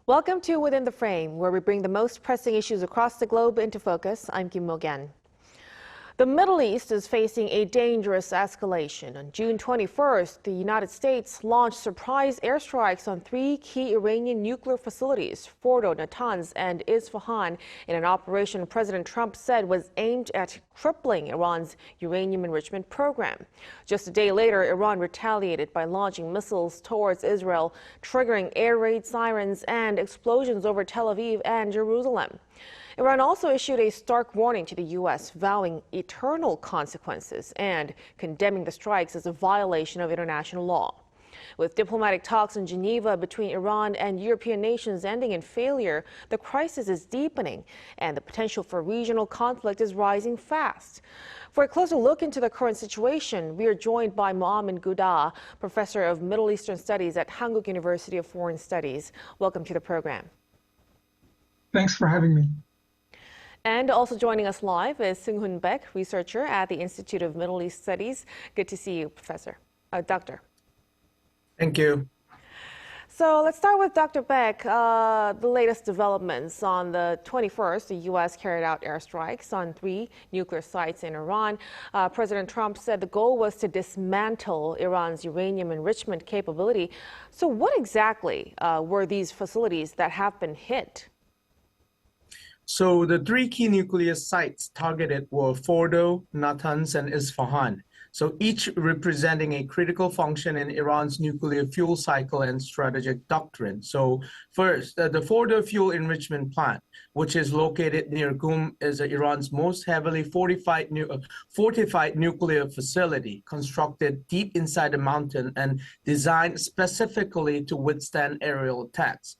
Welcome to Within the Frame, where we bring the most pressing issues across the globe into focus. I'm Kim Mok-yeon. The Middle East is facing a dangerous escalation. On June 21st, the United States launched surprise airstrikes on three key Iranian nuclear facilities, Fordow, Natanz and Isfahan, in an operation President Trump said was aimed at crippling Iran's uranium enrichment program. Just a day later, Iran retaliated by launching missiles towards Israel, triggering air raid sirens and explosions over Tel Aviv and Jerusalem. Iran also issued a stark warning to the U.S., vowing eternal consequences and condemning the strikes as a violation of international law. With diplomatic talks in Geneva between Iran and European nations ending in failure, the crisis is deepening and the potential for regional conflict is rising fast. For a closer look into the current situation, we are joined by Mohammed Gouda, professor of Middle Eastern Studies at Hankuk University of Foreign Studies. Welcome to the program. Thanks for having me. And also joining us live is Seung-Hoon Baek, researcher at the Institute of Middle East Studies. Good to see you, Doctor. Thank you. So let's start with Dr. Baek. The latest developments. On the 21st, the U.S. carried out airstrikes on three nuclear sites in Iran. President Trump said the goal was to dismantle Iran's uranium enrichment capability. So what exactly were these facilities that have been hit? So the three key nuclear sites targeted were Fordow, Natanz, and Isfahan. So each representing a critical function in Iran's nuclear fuel cycle and strategic doctrine. So first, the Fordow fuel enrichment plant, which is located near Qum, is Iran's most heavily fortified nuclear facility, constructed deep inside the mountain and designed specifically to withstand aerial attacks.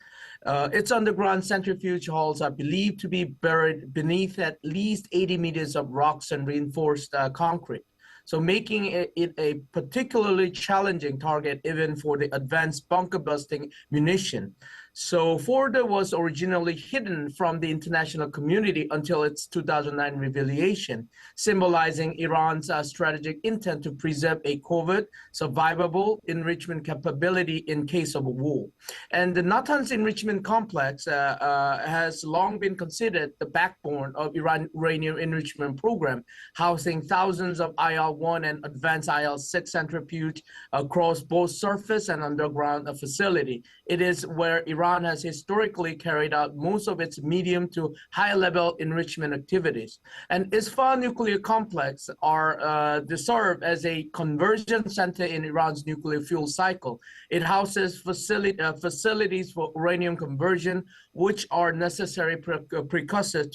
Its underground centrifuge halls are believed to be buried beneath at least 80 meters of rocks and reinforced concrete, so making it a particularly challenging target even for the advanced bunker-busting munition. So Fordow was originally hidden from the international community until its 2009 revelation, symbolizing Iran's strategic intent to preserve a covert, survivable enrichment capability in case of a war. And the Natanz enrichment complex has long been considered the backbone of Iran's uranium enrichment program, housing thousands of IL-1 and advanced IL-6 centrifuge across both surface and underground facility. It is where Iran has historically carried out most of its medium to high-level enrichment activities. And Isfahan nuclear complex they serve as a conversion center in Iran's nuclear fuel cycle. It houses facilities for uranium conversion, which are necessary precursors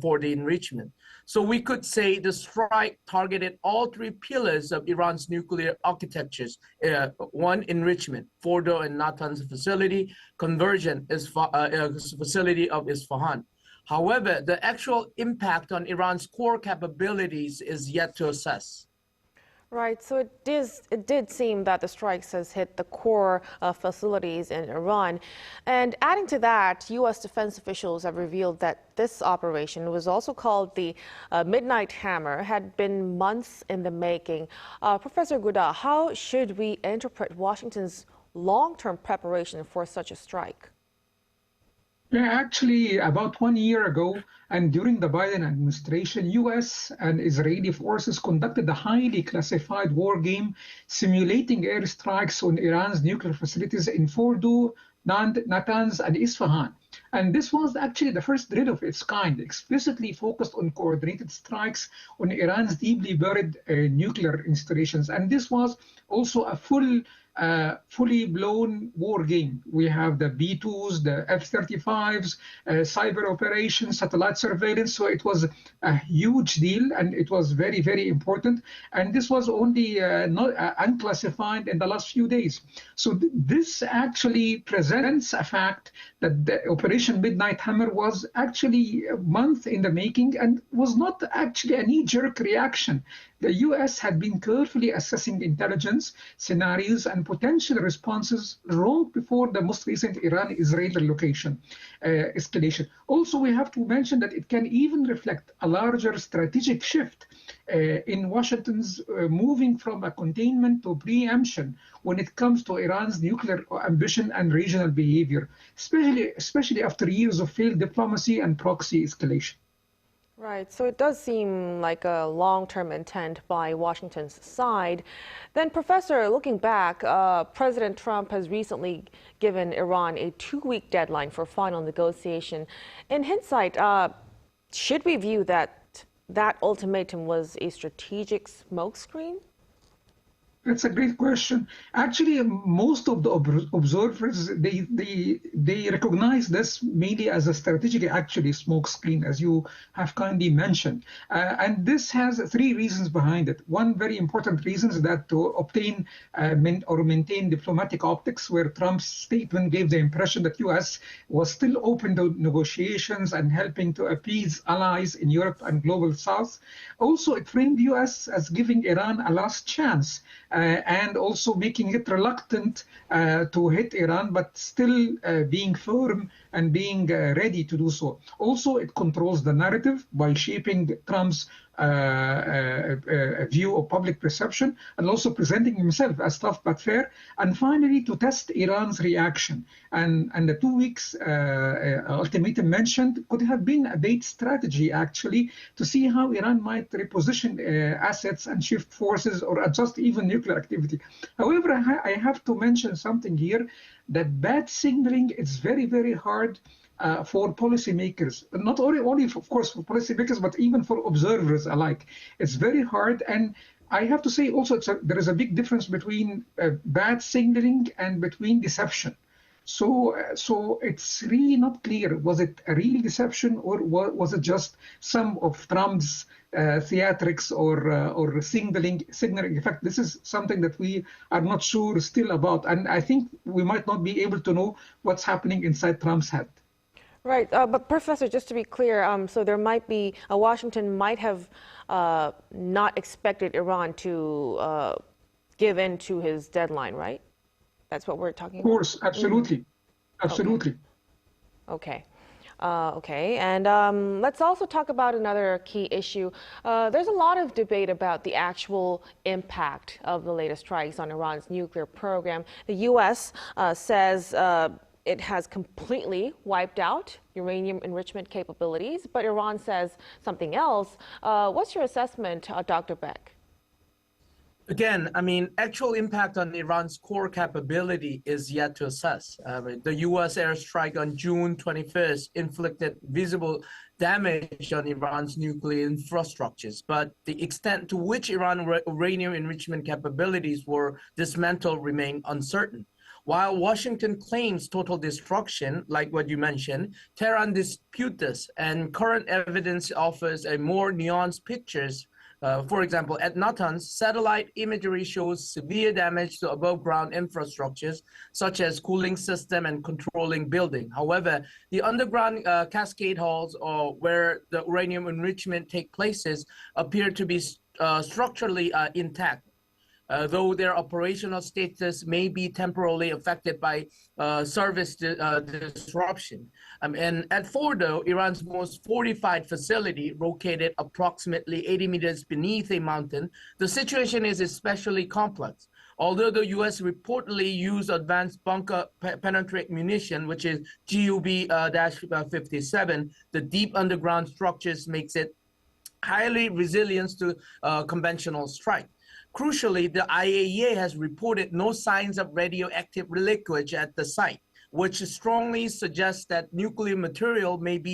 for the enrichment. So we could say the strike targeted all three pillars of Iran's nuclear architectures. One, enrichment, Fordow and Natanz facility, conversion is facility of Isfahan. However, the actual impact on Iran's core capabilities is yet to assess. Right, so it did seem that the strikes has hit the core facilities in Iran. And adding to that, U.S. defense officials have revealed that this operation was also called the Midnight Hammer, had been months in the making. Professor Gouda, how should we interpret Washington's long-term preparation for such a strike? Yeah, actually, about 1 year ago, and during the Biden administration, U.S. and Israeli forces conducted a highly classified war game simulating airstrikes on Iran's nuclear facilities in Fordow, Natanz, and Isfahan. And this was actually the first drill of its kind, explicitly focused on coordinated strikes on Iran's deeply buried nuclear installations. And this was also a fully blown war game. We have the B-2s, the F-35s, cyber operations, satellite surveillance. So it was a huge deal, and it was very, very important. And this was only not unclassified in the last few days. So this actually presents a fact that the Operation Midnight Hammer was actually a month in the making and was not actually a knee-jerk reaction. the U.S. had been carefully assessing intelligence scenarios and potential responses long before the most recent Iran-Israel escalation. Also, we have to mention that it can even reflect a larger strategic shift in Washington's moving from a containment to preemption when it comes to Iran's nuclear ambition and regional behavior, especially after years of failed diplomacy and proxy escalation. Right, so it does seem like a long-term intent by Washington's side. Then, Professor, looking back, President Trump has recently given Iran a 2-week deadline for final negotiation. In hindsight, should we view that ultimatum was a strategic smokescreen? That's a great question. Actually, most of the observers, they recognize this mainly as a strategic, actually, smokescreen, as you have kindly mentioned. And this has 3 reasons behind it. One very important reason is that to obtain or maintain diplomatic optics, where Trump's statement gave the impression that U.S. was still open to negotiations and helping to appease allies in Europe and global South. Also, it framed U.S. as giving Iran a last chance. And also making it reluctant to hit Iran, but still being firm and being ready to do so. Also, it controls the narrative by shaping Trump's view of public perception and also presenting himself as tough but fair. And finally, to test Iran's reaction. And the 2 weeks ultimatum mentioned could have been a bait strategy, actually, to see how Iran might reposition assets and shift forces or adjust even nuclear activity. However, I have to mention something here, that bad signaling is very, very hard for policymakers, not only of course, for policymakers, but even for observers alike. It's very hard. And I have to say also, there is a big difference between bad signaling and between deception. So it's really not clear, was it a real deception or was it just some of Trump's theatrics or signaling? In fact, this is something that we are not sure still about. And I think we might not be able to know what's happening inside Trump's head. Right, but Professor, just to be clear, so there might be, Washington might have not expected Iran to give in to his deadline, right? That's what we're talking about? Of course, absolutely. Mm-hmm. Absolutely. Okay. Okay, and let's also talk about another key issue. There's a lot of debate about the actual impact of the latest strikes on Iran's nuclear program. The U.S. says it has completely wiped out uranium enrichment capabilities, but Iran says something else. What's your assessment, Dr. Beck? Again, I mean, actual impact on Iran's core capability is yet to assess. The U.S. airstrike on June 21st inflicted visible damage on Iran's nuclear infrastructures, but the extent to which Iran's uranium enrichment capabilities were dismantled remain uncertain. While Washington claims total destruction, like what you mentioned, Tehran disputes this, and current evidence offers a more nuanced pictures. For example, at Natanz, satellite imagery shows severe damage to above-ground infrastructures, such as cooling system and controlling building. However, the underground cascade halls, or where the uranium enrichment takes places, appear to be structurally intact. Though their operational status may be temporarily affected by service disruption. And at Fordow, Iran's most fortified facility, located approximately 80 meters beneath a mountain, the situation is especially complex. Although the U.S. reportedly used advanced bunker penetrant munition, which is GUB-57, the deep underground structures makes it highly resilient to conventional strike. Crucially, the IAEA has reported no signs of radioactive leakage at the site, which strongly suggests that nuclear material may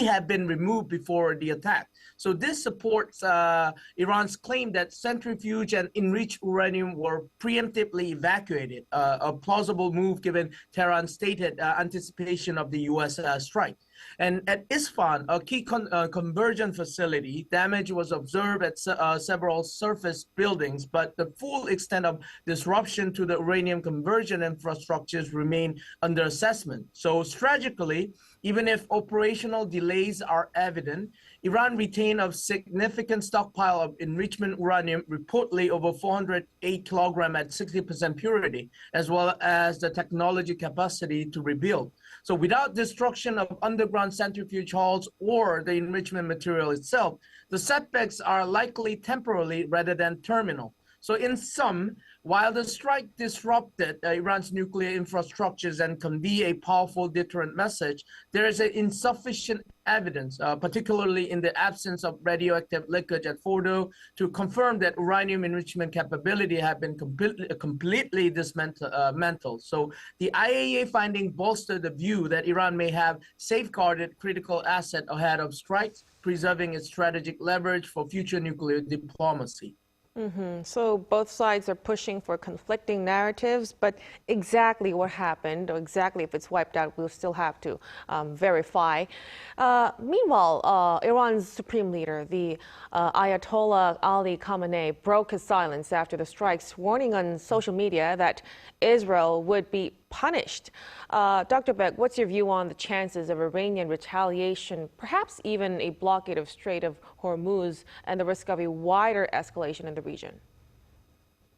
have been removed before the attack. So this supports Iran's claim that centrifuge and enriched uranium were preemptively evacuated, a plausible move given Tehran's stated anticipation of the U.S. strike. And at Isfahan, a key conversion facility, damage was observed at several surface buildings, but the full extent of disruption to the uranium conversion infrastructures remain under assessment. So strategically, even if operational delays are evident, Iran retained a significant stockpile of enrichment uranium, reportedly over 408 kilograms at 60% purity, as well as the technology capacity to rebuild. So without destruction of underground centrifuge halls or the enrichment material itself, the setbacks are likely temporary rather than terminal. So in sum, while the strike disrupted Iran's nuclear infrastructures and convey a powerful deterrent message, there is insufficient evidence, particularly in the absence of radioactive leakage at Fordow, to confirm that uranium enrichment capability have been completely dismantled. So the IAEA finding bolstered the view that Iran may have safeguarded critical asset ahead of strikes, preserving its strategic leverage for future nuclear diplomacy. So both sides are pushing for conflicting narratives, but exactly what happened, or exactly if it's wiped out, we'll still have to verify. Meanwhile, Iran's supreme leader, the Ayatollah Ali Khamenei, broke his silence after the strikes, warning on social media that Israel would be punished. Dr. Beck, what's your view on the chances of Iranian retaliation, perhaps even a blockade of Strait of Hormuz, and the risk of a wider escalation in the region?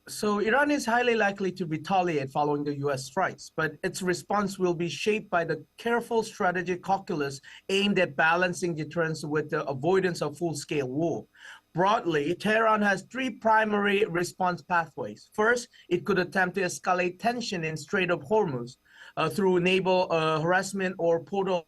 So Iran is highly likely to retaliate following the U.S. strikes, but its response will be shaped by the careful strategic calculus aimed at balancing deterrence with the avoidance of full-scale war. Broadly, Tehran has three primary response pathways. First, it could attempt to escalate tension in Strait of Hormuz through naval harassment or portal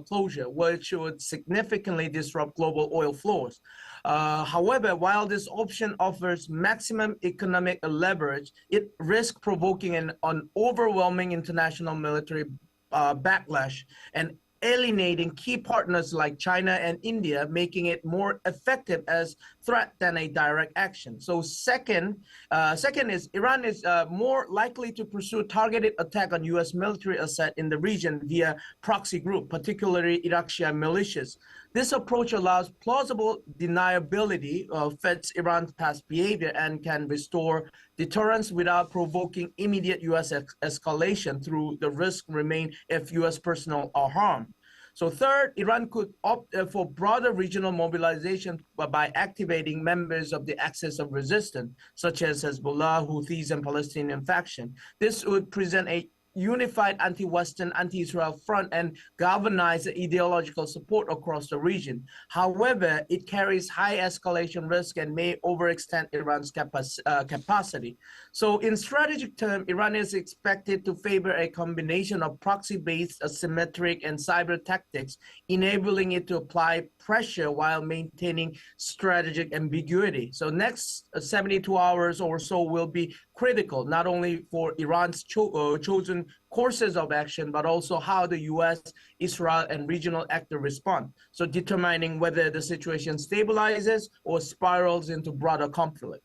closure, which would significantly disrupt global oil flows. However, while this option offers maximum economic leverage, it risks provoking an overwhelming international military backlash and alienating key partners like China and India, making it more effective as threat than a direct action. So second is Iran is more likely to pursue targeted attack on U.S. military asset in the region via proxy group, particularly Iraq Shia militias. This approach allows plausible deniability, fits Iran's past behavior, and can restore deterrence without provoking immediate U.S. escalation through the risk remain if U.S. personnel are harmed. So third, Iran could opt for broader regional mobilization by activating members of the axis of resistance, such as Hezbollah, Houthis, and Palestinian faction. This would present a unified anti-Western, anti-Israel front and galvanize the ideological support across the region. However, it carries high escalation risk and may overextend Iran's capacity. So in strategic terms, Iran is expected to favor a combination of proxy-based, asymmetric, and cyber tactics, enabling it to apply pressure while maintaining strategic ambiguity. So next 72 hours or so will be critical, not only for Iran's chosen courses of action, but also how the U.S., Israel, and regional actors respond. So determining whether the situation stabilizes or spirals into broader conflict.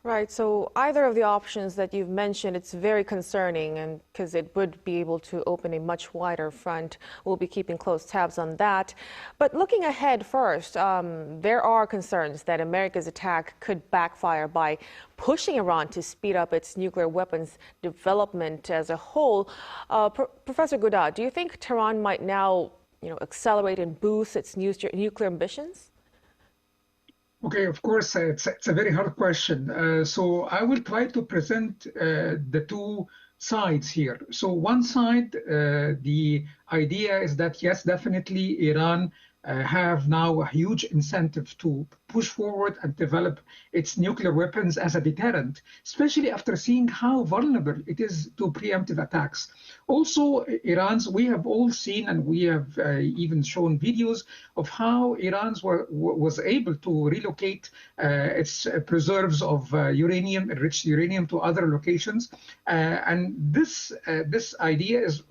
Right, so either of the options that you've mentioned, it's very concerning, and because it would be able to open a much wider front. We'll be keeping close tabs on that. But looking ahead first, there are concerns that America's attack could backfire by pushing Iran to speed up its nuclear weapons development as a whole. Professor Godard, do you think Tehran might now, accelerate and boost its nuclear ambitions? Okay, of course, it's a very hard question. So I will try to present the two sides here. So one side, the idea is that, yes, definitely Iran have now a huge incentive to push forward and develop its nuclear weapons as a deterrent, especially after seeing how vulnerable it is to preemptive attacks. Also, we have all seen, and we have even shown videos of how Iran was able to relocate its preserves of uranium, enriched uranium, to other locations. And this idea is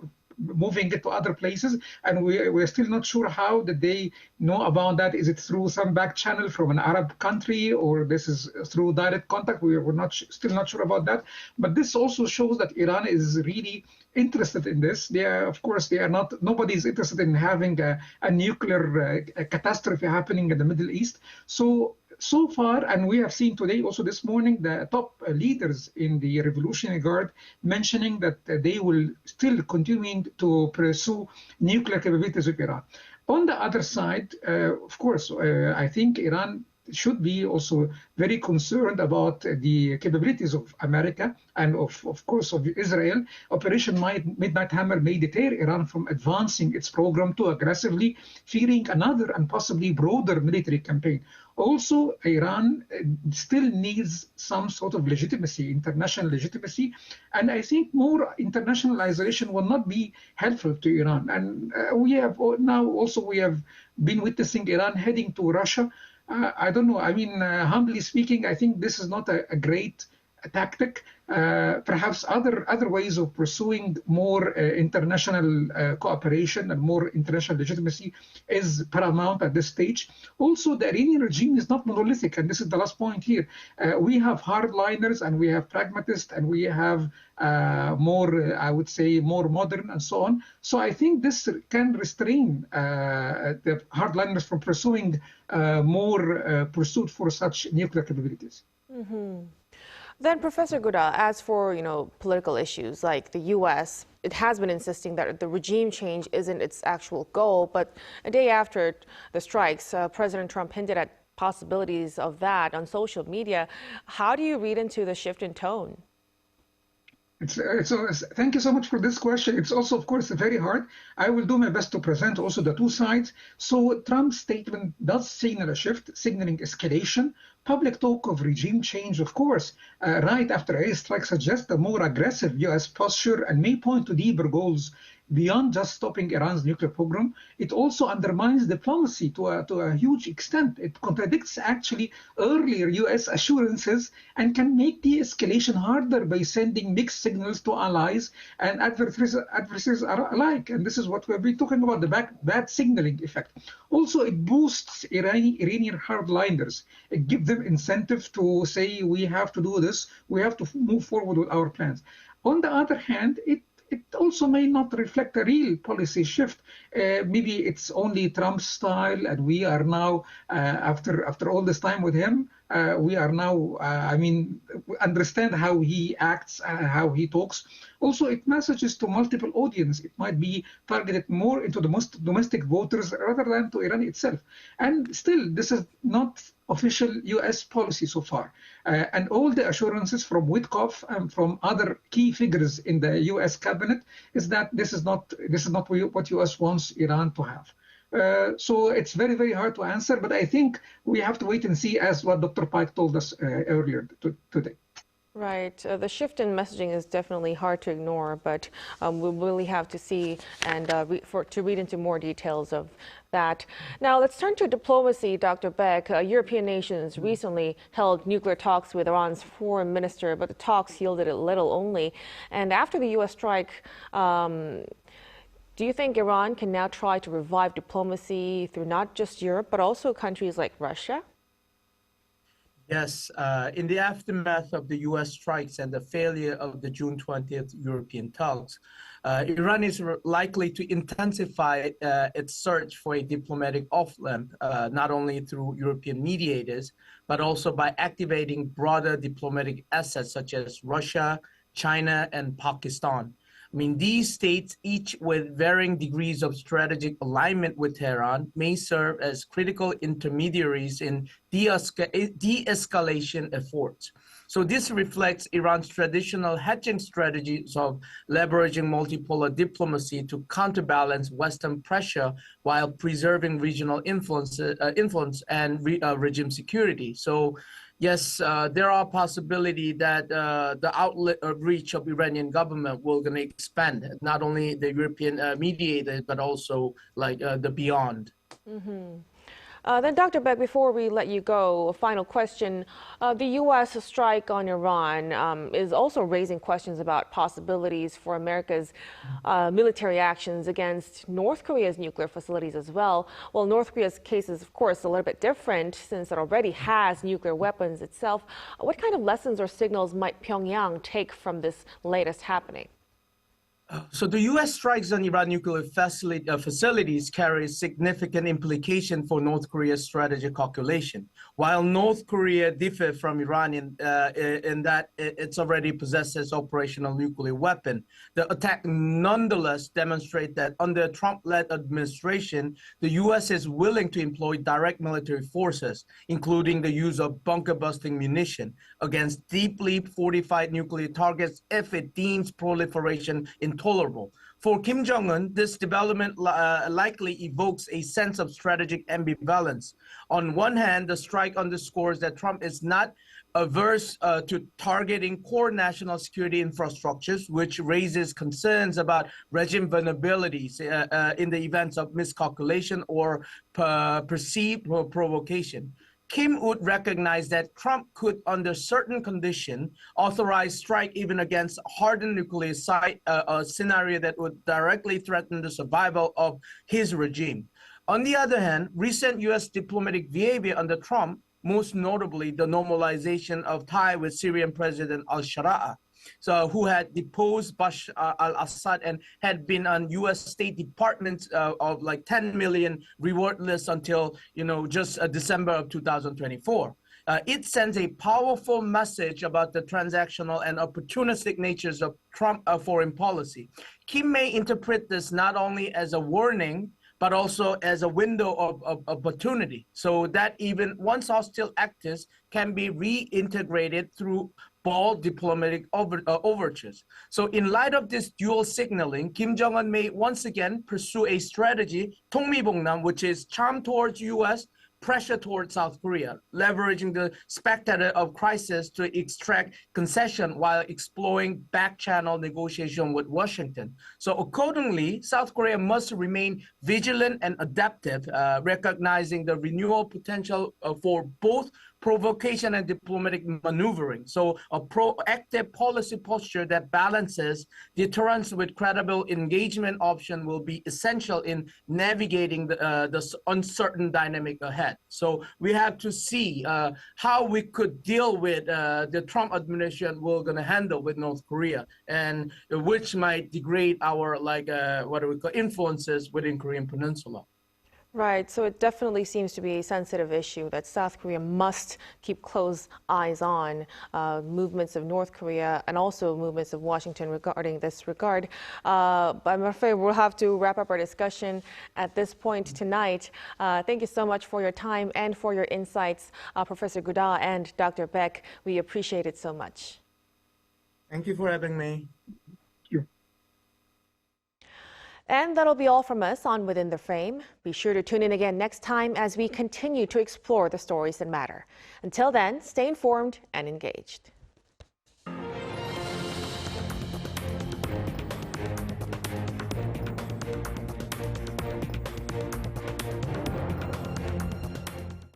moving it to other places, and we're still not sure how did they know about that. Is it through some back channel from an Arab country, or this is through direct contact? We're still not sure about that. But this also shows that Iran is really interested in this. Nobody is interested in having a nuclear catastrophe happening in the Middle East. So far, and we have seen today, also this morning, the top leaders in the Revolutionary Guard mentioning that they will still continue to pursue nuclear capabilities with Iran. On the other side, of course, I think Iran should be also very concerned about the capabilities of America and of course of Israel. Operation Midnight Hammer may deter Iran from advancing its program too aggressively, fearing another and possibly broader military campaign. Also, Iran still needs some sort of legitimacy, international legitimacy, and I think more international isolation will not be helpful to Iran. And we have been witnessing Iran heading to Russia. I don't know. I mean, humbly speaking, I think this is not a great tactic. Perhaps other ways of pursuing more international cooperation and more international legitimacy is paramount at this stage. Also, the Iranian regime is not monolithic, and this is the last point here. We have hardliners and we have pragmatists and we have more, I would say, more modern and so on. So I think this can restrain the hardliners from pursuing more pursuit for such nuclear capabilities. Mm-hmm. Then, Professor Gouda, as for political issues like the U.S., it has been insisting that the regime change isn't its actual goal. But a day after the strikes, President Trump hinted at possibilities of that on social media. How do you read into the shift in tone? Thank you so much for this question. It's also, of course, very hard. I will do my best to present also the two sides. So Trump's statement does signal a shift, signaling escalation. Public talk of regime change, of course, right after airstrikes suggests a more aggressive U.S. posture and may point to deeper goals beyond just stopping Iran's nuclear program. It also undermines diplomacy to a huge extent. It contradicts actually earlier U.S. assurances and can make de-escalation harder by sending mixed signals to allies and adversaries alike. And this is what we've been talking about, the bad signaling effect. Also, it boosts Iranian hardliners. It gives them incentive to say, we have to do this, we have to move forward with our plans. On the other hand, it also may not reflect a real policy shift. Maybe it's only Trump's style, and we are now, after all this time with him, we are now, understand how he acts, how he talks. Also, it messages to multiple audience. It might be targeted more into the most domestic voters rather than to Iran itself. And still, this is not official U.S. policy so far. And all the assurances from Witkoff and from other key figures in the U.S. cabinet is that this is not what U.S. wants Iran to have. So it's very, very hard to answer, but I think we have to wait and see, as what Dr. Pike told us earlier today. Right. The shift in messaging is definitely hard to ignore, but we'll really have to see and to read into more details of that. Now, let's turn to diplomacy, Dr. Beck. European nations recently held nuclear talks with Iran's foreign minister, but the talks yielded a little only. And after the U.S. strike, do you think Iran can now try to revive diplomacy through not just Europe, but also countries like Russia? Yes, in the aftermath of the U.S. strikes and the failure of the June 20th European talks, Iran is likely to intensify its search for a diplomatic off-ramp, not only through European mediators, but also by activating broader diplomatic assets such as Russia, China, and Pakistan. I mean, these states, each with varying degrees of strategic alignment with Tehran, may serve as critical intermediaries in de-escalation efforts. So this reflects Iran's traditional hedging strategies of leveraging multipolar diplomacy to counterbalance Western pressure while preserving regional influence and regime security. So yes, there are possibility that the outlet of reach of Iranian government will going to expand, not only the European mediators, but also like the beyond. Mm-hmm. Then, Dr. Beck, before we let you go, a final question. The U.S. strike on Iran is also raising questions about possibilities for America's military actions against North Korea's nuclear facilities as well. Well, North Korea's case is, of course, a little bit different since it already has nuclear weapons itself. What kind of lessons or signals might Pyongyang take from this latest happening? So the U.S. strikes on Iran nuclear facilities carry significant implication for North Korea's strategic calculation. While North Korea differs from Iran in that it's already possesses operational nuclear weapon, the attack nonetheless demonstrates that under Trump-led administration, the U.S. is willing to employ direct military forces, including the use of bunker-busting munition, against deeply fortified nuclear targets if it deems proliferation intolerable. For Kim Jong-un, this development likely evokes a sense of strategic ambivalence. On one hand, the strike underscores that Trump is not averse to targeting core national security infrastructures, which raises concerns about regime vulnerabilities in the events of miscalculation or perceived provocation. Kim would recognize that Trump could, under certain conditions, authorize strike even against hardened nuclear site, a scenario that would directly threaten the survival of his regime. On the other hand, recent U.S. diplomatic behavior under Trump, most notably the normalization of ties with Syrian President al-Shara, who had deposed Bashar al-Assad and had been on U.S. State Department of like 10 million reward list until, just December of 2024. It sends a powerful message about the transactional and opportunistic natures of Trump foreign policy. Kim may interpret this not only as a warning, but also as a window of opportunity, so that even once hostile actors can be reintegrated through bold diplomatic overtures. So in light of this dual signaling, Kim Jong-un may once again pursue a strategy, 통미봉남, which is charm towards U.S., pressure towards South Korea, leveraging the spectator of crisis to extract concession while exploring back-channel negotiation with Washington. So accordingly, South Korea must remain vigilant and adaptive, recognizing the renewal potential for both provocation and diplomatic maneuvering. So a proactive policy posture that balances deterrence with credible engagement option will be essential in navigating the uncertain dynamic ahead. So we have to see how we could deal with the Trump administration we're going to handle with North Korea, and which might degrade our influences within Korean Peninsula. Right, so it definitely seems to be a sensitive issue that South Korea must keep close eyes on, movements of North Korea and also movements of Washington regarding this regard. But I'm afraid we'll have to wrap up our discussion at this point tonight. Thank you so much for your time and for your insights, Professor Guda and Dr. Beck. We appreciate it so much. Thank you for having me. And that'll be all from us on Within the Frame. Be sure to tune in again next time as we continue to explore the stories that matter. Until then, stay informed and engaged.